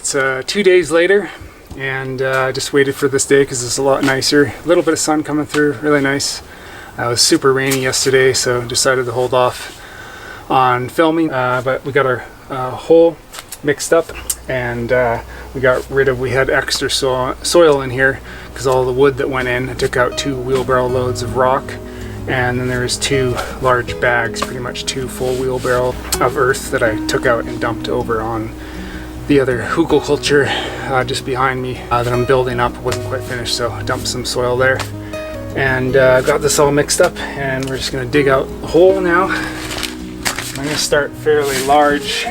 It's 2 days later, and I just waited for this day because it's a lot nicer. A little bit of sun coming through, really nice. It was super rainy yesterday, so decided to hold off on filming. But we got our hole mixed up, and we had extra soil in here because all the wood that went in. I took out 2 wheelbarrow loads of rock, and then there was 2 large bags, pretty much 2 full wheelbarrow of earth that I took out and dumped over on the other Hügelkultur just behind me that I'm building up. It wasn't quite finished, so I dumped some soil there. And got this all mixed up, and we're just gonna dig out a hole now. I'm gonna start fairly large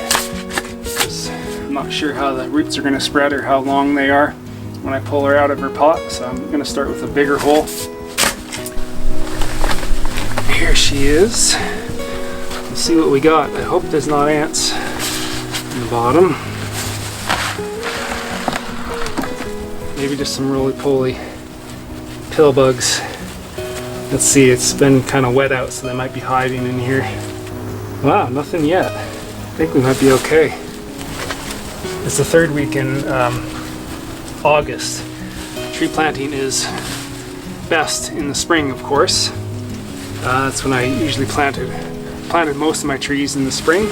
because I'm not sure how the roots are gonna spread or how long they are when I pull her out of her pot. So I'm gonna start with a bigger hole. Here she is. Let's see what we got. I hope there's not ants in the bottom. Maybe just some roly-poly pill bugs. Let's see, it's been kind of wet out, so they might be hiding in here. Wow, nothing yet. I think we might be okay. It's the 3rd week in August. Tree planting is best in the spring, of course. That's when I usually planted most of my trees in the spring.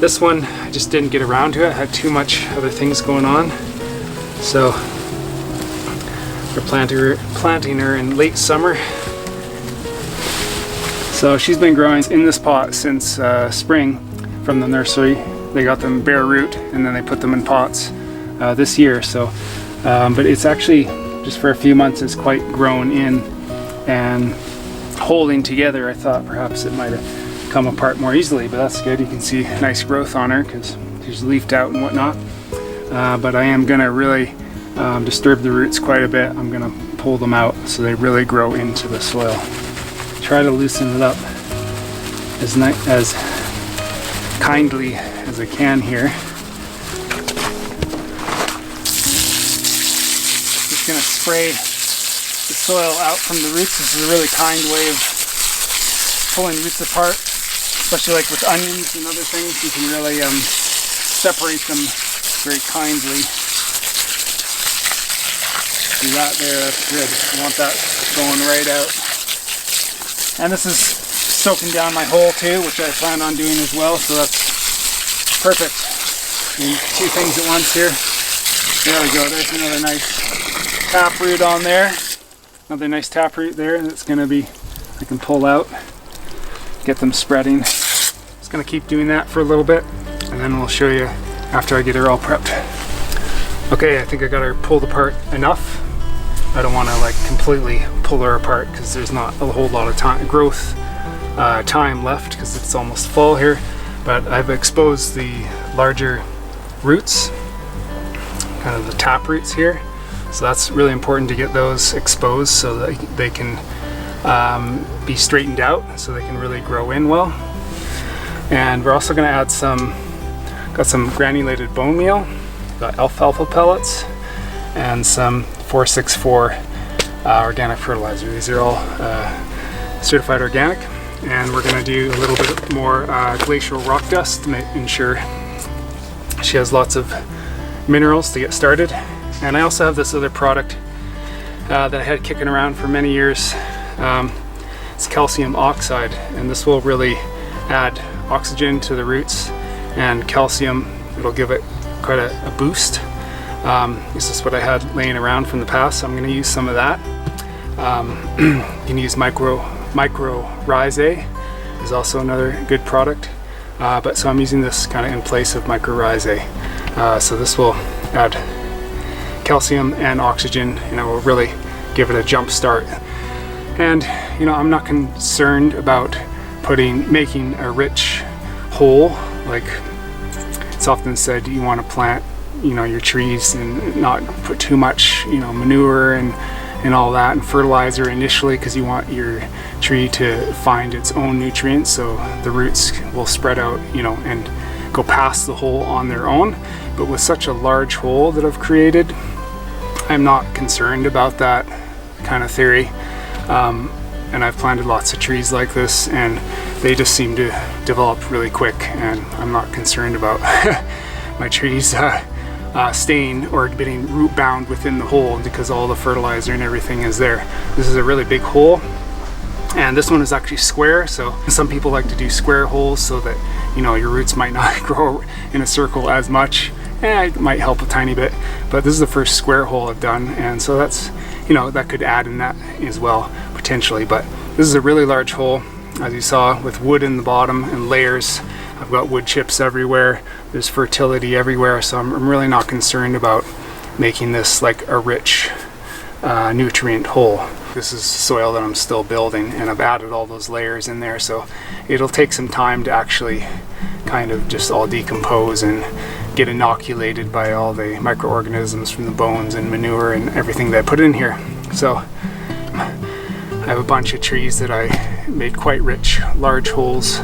This one, I just didn't get around to it. I had too much other things going on. So we're planting her in late summer. So she's been growing in this pot since spring from the nursery. They got them bare root, and then they put them in pots this year. So, but it's actually just for a few months it's quite grown in and holding together. I thought perhaps it might have come apart more easily, but that's good. You can see nice growth on her because she's leafed out and whatnot. But I am gonna really disturb the roots quite a bit. I'm gonna pull them out so they really grow into the soil. Try to loosen it up as kindly as I can here. Just gonna spray the soil out from the roots. This is a really kind way of pulling roots apart, especially like with onions and other things. You can really separate them very kindly. See that there? That's good. You want that going right out. And this is soaking down my hole too, which I plan on doing as well, so that's perfect. Doing 2 things at once here. There we go. There's another nice taproot on there. Another nice taproot there that's going to be, I can pull out, get them spreading. Just going to keep doing that for a little bit, and then we'll show you after I get her all prepped. Okay, I think I got her pulled apart enough. I don't want to like completely pull her apart because there's not a whole lot of time left because it's almost fall here. But I've exposed the larger roots, kind of the tap roots here. So that's really important to get those exposed so that they can be straightened out so they can really grow in well. And we're also going to add got some granulated bone meal, got alfalfa pellets, and some 464 organic fertilizer. These are all certified organic, and we're going to do a little bit more glacial rock dust to ensure she has lots of minerals to get started. And I also have this other product that I had kicking around for many years. It's calcium oxide, and this will really add oxygen to the roots and calcium. It'll give it quite a boost. This is what I had laying around from the past, so I'm going to use some of that. You can use mycorrhizae is also another good product, so I'm using this kind of in place of mycorrhizae. So this will add calcium and oxygen, and it will really give it a jump start. And I'm not concerned about making a rich hole. Like it's often said, you want to plant your trees and not put too much manure and all that and fertilizer initially, because you want your tree to find its own nutrients so the roots will spread out and go past the hole on their own. But with such a large hole that I've created, I'm not concerned about that kind of theory. And I've planted lots of trees like this, and they just seem to develop really quick, and I'm not concerned about my trees staying or getting root bound within the hole because all the fertilizer and everything is there. This is a really big hole, and this one is actually square, so some people like to do square holes so that, you know, your roots might not grow in a circle as much. It might help a tiny bit, but this is the first square hole I've done, and so that's, you know, that could add in that as well potentially. But this is a really large hole, as you saw, with wood in the bottom and layers. I've got wood chips everywhere, there's fertility everywhere, so I'm really not concerned about making this like a rich nutrient hole. This is soil that I'm still building, and I've added all those layers in there, so it'll take some time to actually kind of just all decompose and get inoculated by all the microorganisms from the bones and manure and everything that I put in here. So I have a bunch of trees that I made quite rich, large holes,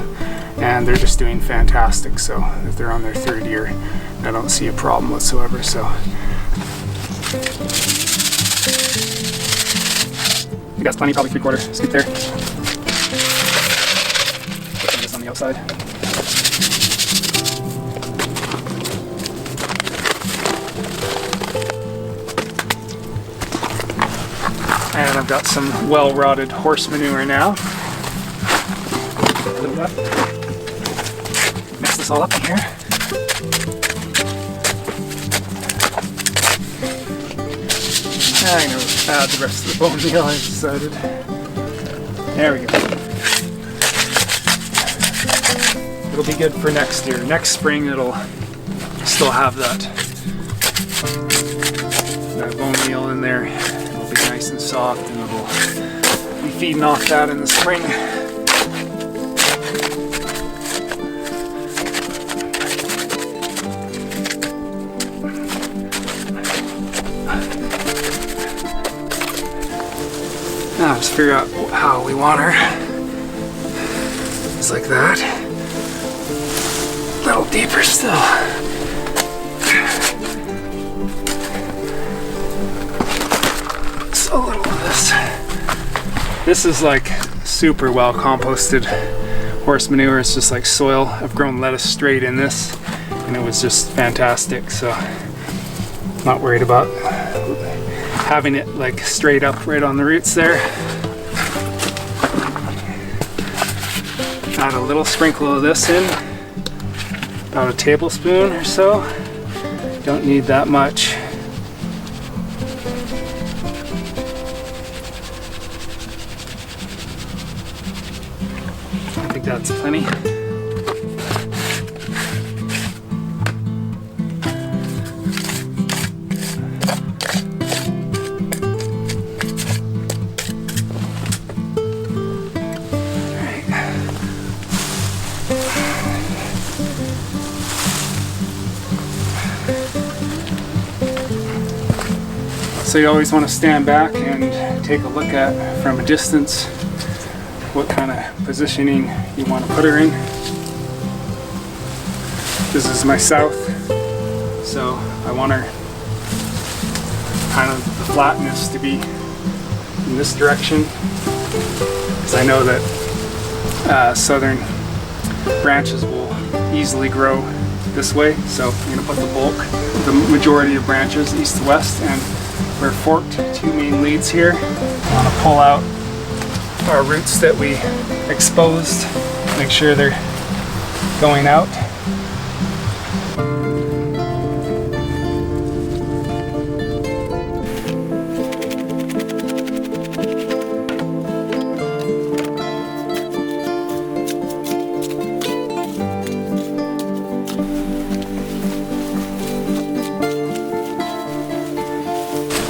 and they're just doing fantastic. So if they're on their third year, I don't see a problem whatsoever. So you got plenty, probably 3/4 scoop there. Put some of this on the outside. And I've got some well-rotted horse manure now. A little bit. Mix this all up in here. I'm going to add the rest of the bone meal, I've decided. There we go. It'll be good for next year. Next spring it'll still have that bone meal in there. It'll be nice and soft, and it'll be feeding off that in the spring. Now just figure out how we want her. It's like that. A little deeper still. So a little of this. This is like super well composted horse manure. It's just like soil. I've grown lettuce straight in this, and it was just fantastic. So I'm not worried about having it like straight up right on the roots there. Add a little sprinkle of this in, about a tablespoon or so. Don't need that much. I think that's plenty. So you always want to stand back and take a look at, from a distance, what kind of positioning you want to put her in. This is my south, so I want her kind of the flatness to be in this direction, because I know that southern branches will easily grow this way. So I'm going to put the bulk, the majority of branches east to west, and we're forked two main leads here. I want to pull out our roots that we exposed, make sure they're going out.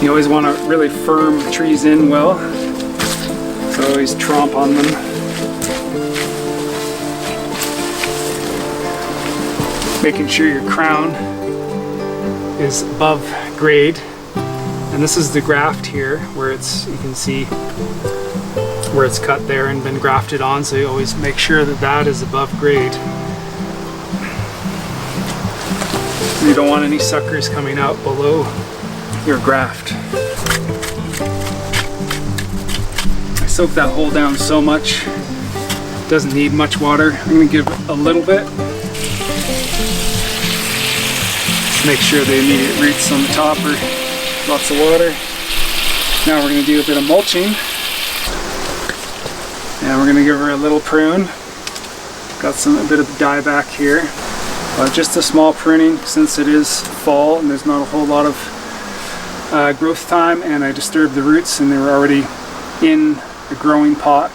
You always want to really firm trees in well, so always tromp on them. Making sure your crown is above grade. And this is the graft here, where it's, you can see where it's cut there and been grafted on, so you always make sure that that is above grade. You don't want any suckers coming out below your graft. I soak that hole down so much, it doesn't need much water. I'm going to give a little bit. Just make sure the immediate roots on the top are lots of water. Now we're going to do a bit of mulching. And we're going to give her a little prune. Got a bit of dieback here. Just a small pruning since it is fall and there's not a whole lot of growth time, and I disturbed the roots and they were already in a growing pot.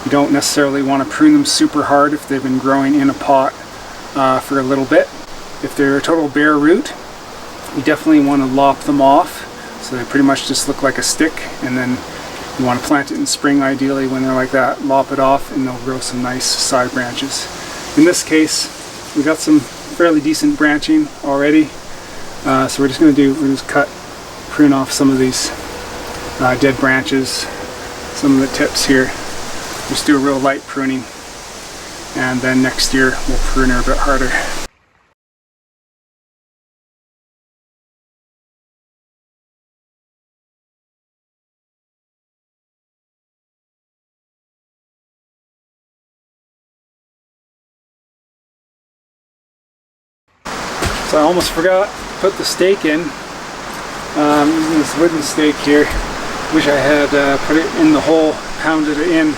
You don't necessarily want to prune them super hard if they've been growing in a pot for a little bit. If they're a total bare root, you definitely want to lop them off so they pretty much just look like a stick, and then you want to plant it in spring ideally when they're like that. Lop it off and they'll grow some nice side branches. In this case, we got some fairly decent branching already, so we're just prune off some of these dead branches, some of the tips here. Just do a real light pruning, and then next year we'll prune her a bit harder. So I almost forgot to put the stake in. Using this wooden stake here. Wish I had put it in the hole, pounded it in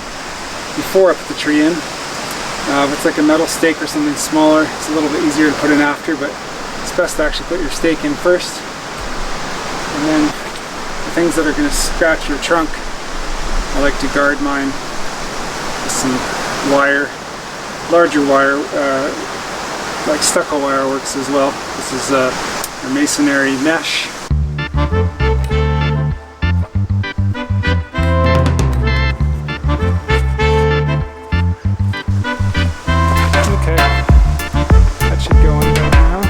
before I put the tree in. If it's like a metal stake or something smaller, it's a little bit easier to put in after, but it's best to actually put your stake in first. And then the things that are going to scratch your trunk, I like to guard mine with some wire, larger wire, like stucco wire works as well. This is a masonry mesh. Okay, that should go on down now.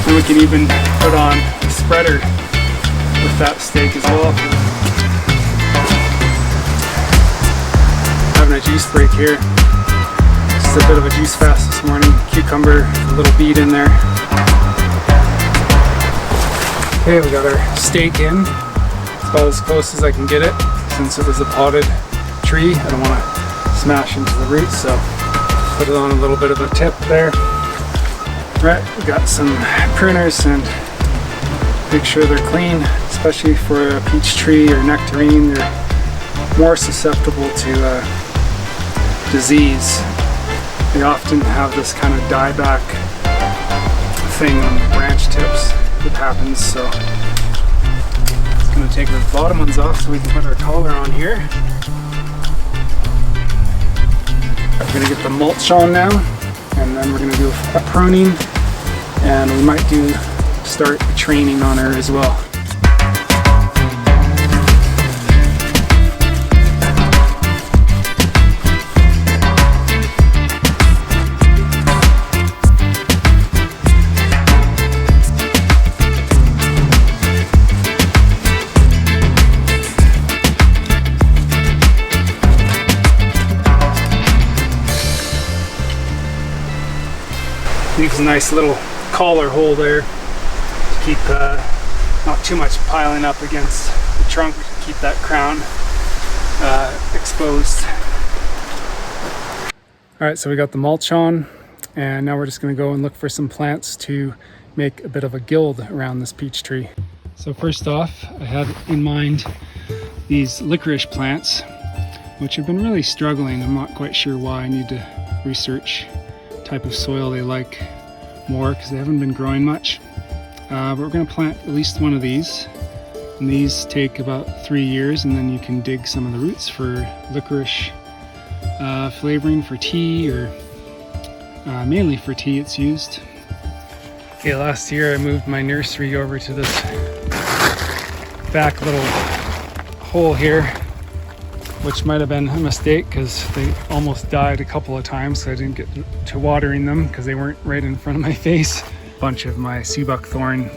We can even put on a spreader with that stake as well. Having a juice break here. Just a bit of a juice fast this morning. Cucumber, a little beet in there. Okay, we got our stake in. It's about as close as I can get it since it was a potted tree. I don't want to smash into the roots, so put it on a little bit of a tip there. Right, we got some pruners, and make sure they're clean, especially for a peach tree or nectarine. They're more susceptible to disease. They often have this kind of dieback thing on the branch tips that happens, so it's going to take the bottom ones off so we can put our collar on here. We're going to get the mulch on now, and then we're going to do a pruning, and we might start training on her as well. Leaves a nice little collar hole there to keep not too much piling up against the trunk, keep that crown exposed. Alright, so we got the mulch on, and now we're just going to go and look for some plants to make a bit of a guild around this peach tree. So first off, I had in mind these licorice plants, which have been really struggling. I'm not quite sure why. I need to research type of soil they like more, because they haven't been growing much. But we're going to plant at least one of these, and these take about 3 years, and then you can dig some of the roots for licorice flavoring for tea, or mainly for tea it's used. Okay, last year I moved my nursery over to this back little hole here, which might have been a mistake because they almost died a couple of times, so I didn't get to watering them because they weren't right in front of my face. A bunch of my sea buckthorn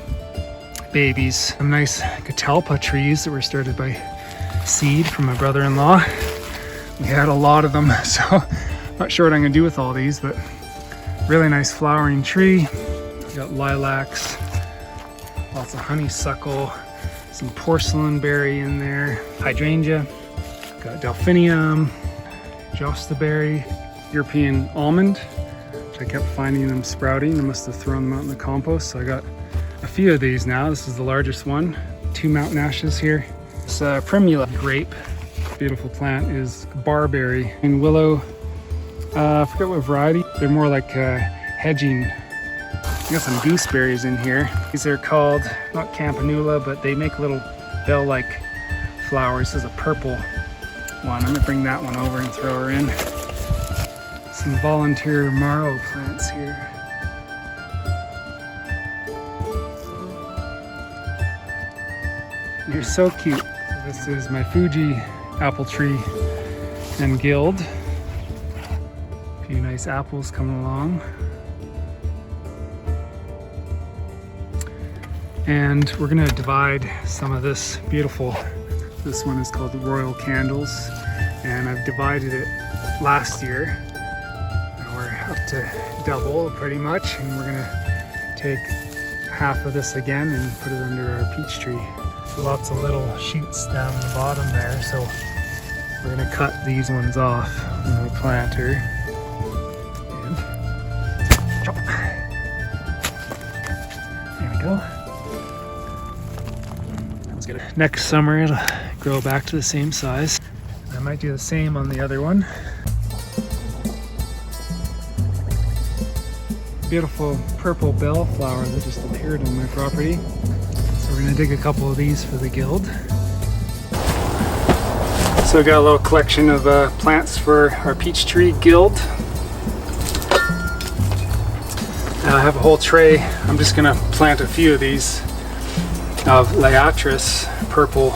babies. Some nice catalpa trees that were started by seed from my brother-in-law. We had a lot of them, so not sure what I'm gonna do with all these, but really nice flowering tree. We got lilacs, lots of honeysuckle, some porcelain berry in there, hydrangea, got delphinium, jostaberry, European almond, which I kept finding them sprouting. I must have thrown them out in the compost, so I got a few of these now. This is the largest one. 2 mountain ashes here. This primula grape, beautiful plant, is barberry and willow. I forget what variety. They're more like hedging. I got some gooseberries in here. These are called, not campanula, but they make little bell-like flowers. This is a purple one. I'm gonna bring that one over and throw her in. Some volunteer marrow plants here. You're so cute. This is my Fuji apple tree and guild. A few nice apples coming along. And we're gonna divide some of this beautiful, this one is called the Royal Candles, and I've divided it last year. And we're up to double pretty much, and we're gonna take half of this again and put it under our peach tree. Lots of little shoots down the bottom there, so we're gonna cut these ones off when we plant her. And chop. There we go. Next summer it'll grow back to the same size. I might do the same on the other one. Beautiful purple bellflower that just appeared on my property. So we're gonna dig a couple of these for the guild. So I got a little collection of plants for our peach tree guild. I have a whole tray. I'm just gonna plant a few of these of Liatris purple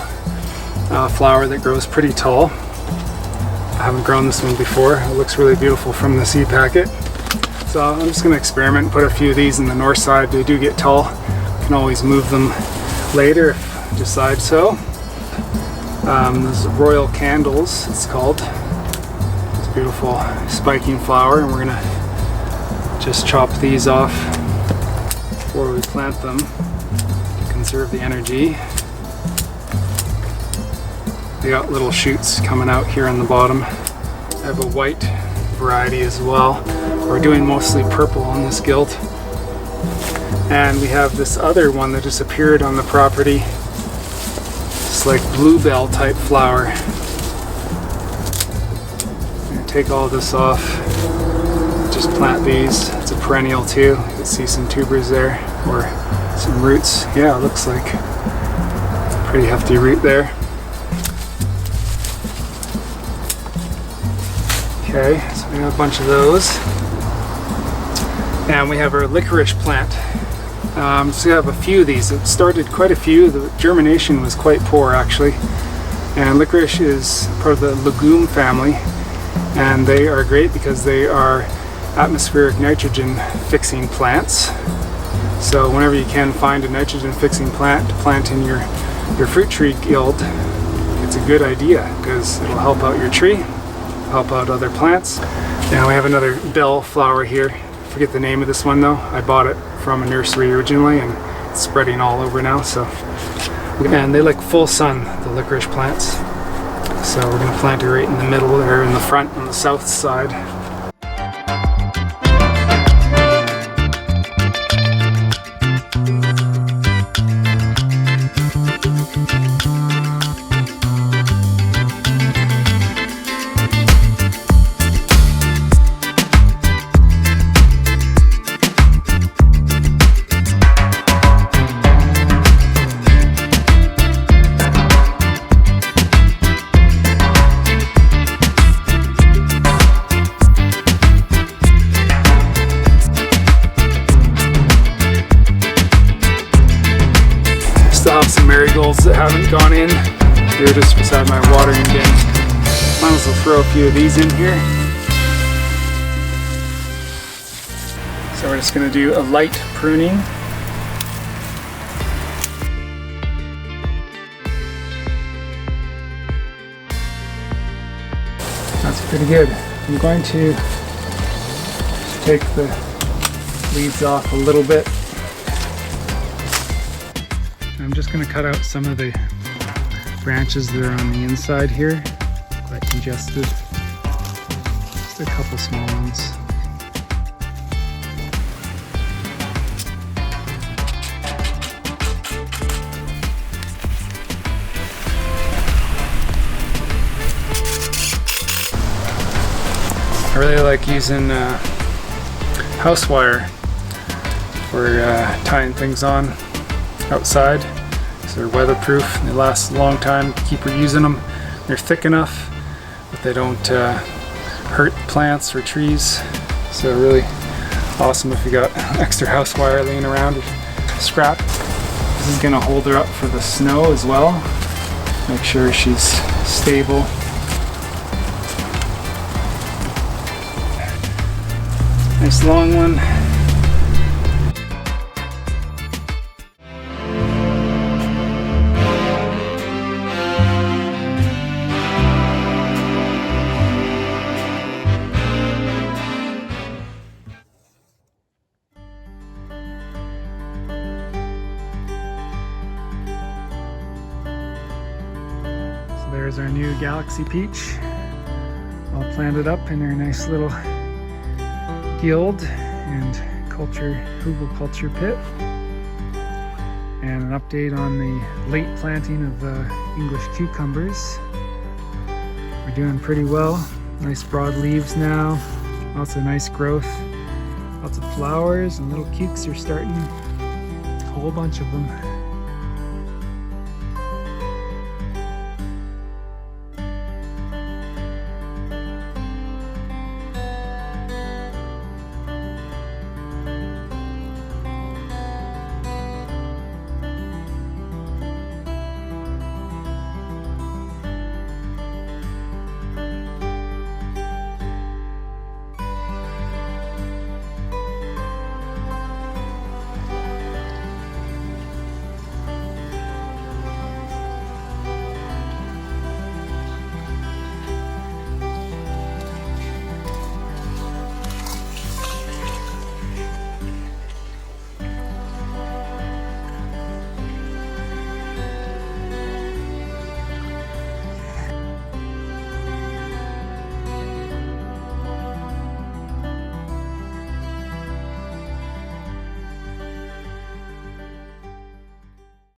flower that grows pretty tall. I haven't grown this one before. It looks really beautiful from the seed packet. So I'm just going to experiment and put a few of these in the north side. They do get tall. You can always move them later if you decide so. This is Royal Candles, it's called. It's a beautiful spiking flower, and we're going to just chop these off before we plant them. Conserve the energy. They got little shoots coming out here on the bottom. I have a white variety as well. We're doing mostly purple on this guild. And we have this other one that just appeared on the property. It's like bluebell type flower. I'm gonna take all this off. Just plant these. It's a perennial too. You can see some tubers there, or some roots. Yeah, it looks like a pretty hefty root there. Okay, so we have a bunch of those. And we have our licorice plant. So we have a few of these. It started quite a few. The germination was quite poor actually. And licorice is part of the legume family. And they are great because they are atmospheric nitrogen fixing plants. So whenever you can find a nitrogen fixing plant to plant in your fruit tree guild, it's a good idea because it'll help out your tree, help out other plants. Now we have another bell flower here. I forget the name of this one though. I bought it from a nursery originally and it's spreading all over now. So, and they like full sun, the licorice plants. So we're gonna plant it right in the middle there in the front on the south side. Still have some marigolds that haven't gone in. They're just beside my watering bin. Might as well throw a few of these in here. So we're just going to do a light pruning. That's pretty good. I'm going to take the leaves off a little bit. I'm just going to cut out some of the branches that are on the inside here. Quite congested. Just a couple small ones. I really like using house wire for tying things on outside. So they're weatherproof and they last a long time. Keep reusing them. They're thick enough, but they don't hurt plants or trees. So really awesome if you got extra house wire laying around or scrap. This is gonna hold her up for the snow as well. Make sure she's stable. Nice long one. So there's our new Galaxy Peach, all planted up in our nice little guild and Hügelkultur pit, and an update on the late planting of English cucumbers. We're doing pretty well. Nice broad leaves now, lots of nice growth, lots of flowers, and little cukes are starting, a whole bunch of them.